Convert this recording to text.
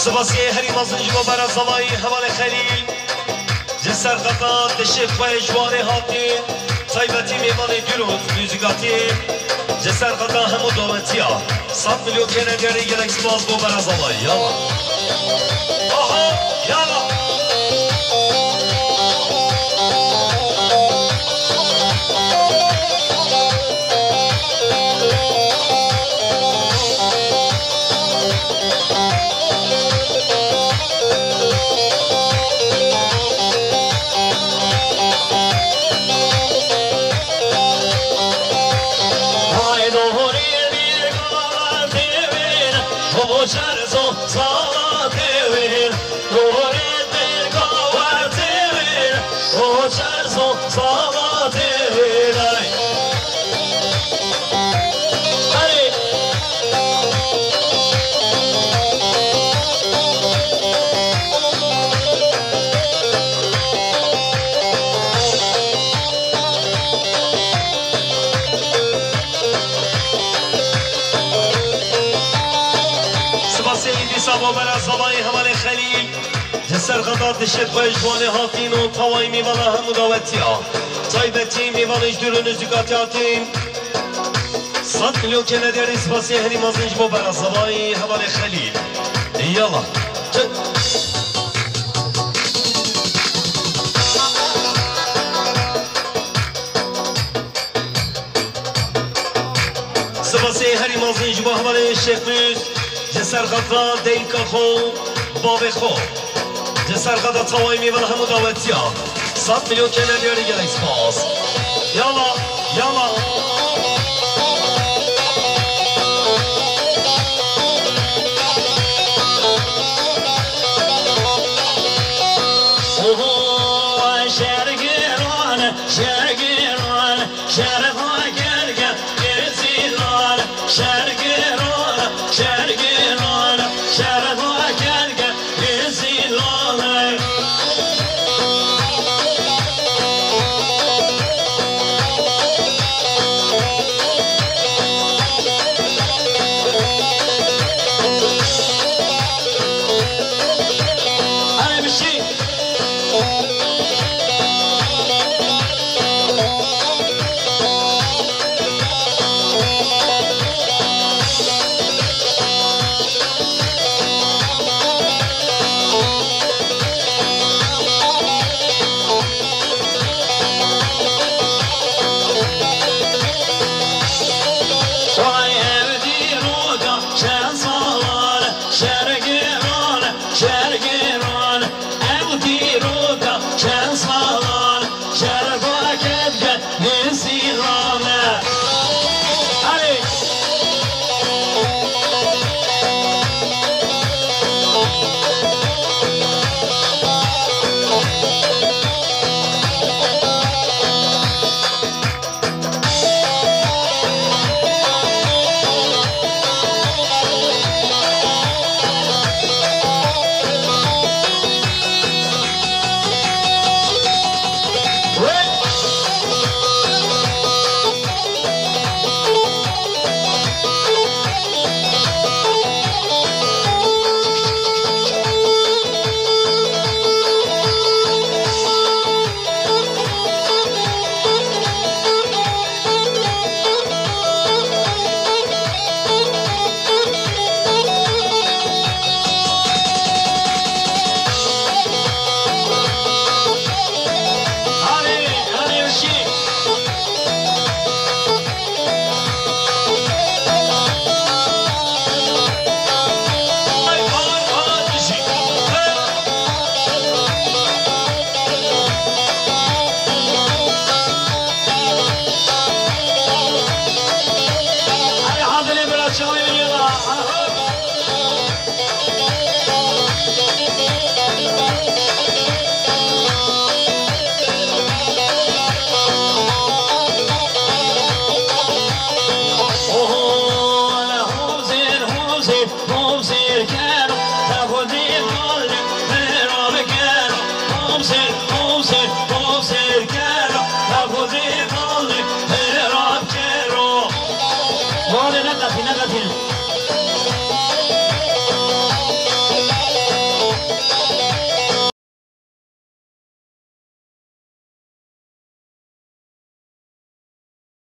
سباسی هری مازنج با برا زوای حوال خلیل جسر قطع دشت و اجوار هاتی طیبتی میمان دیروز موزیکاتی جسر قطع همو دامتی ها 100 میلیون کنه دیاری گلکس باز با برا زوای یالا آها یالا زبای حمل خلیل جسر غداد دشت با اجوان هاتین و توای میوانه هم مداوتی ها طایبتی میوانش درون زیگاتی هاتین 100 میلیون که نداری سپاسی هری مازنج با برا زبای حمل خلیل یالا سپاسی هری مازنج با حمل شیخ موز جسر غدا دیلکا خو باب خو جسر غدا توای میوان همو داوتی ها 100 میلیون که ندیاری گلکس باز یالا یالا شرگران شرگران شرها گرگن گزیلان شرگران شرگران شرها گرگن گزیلان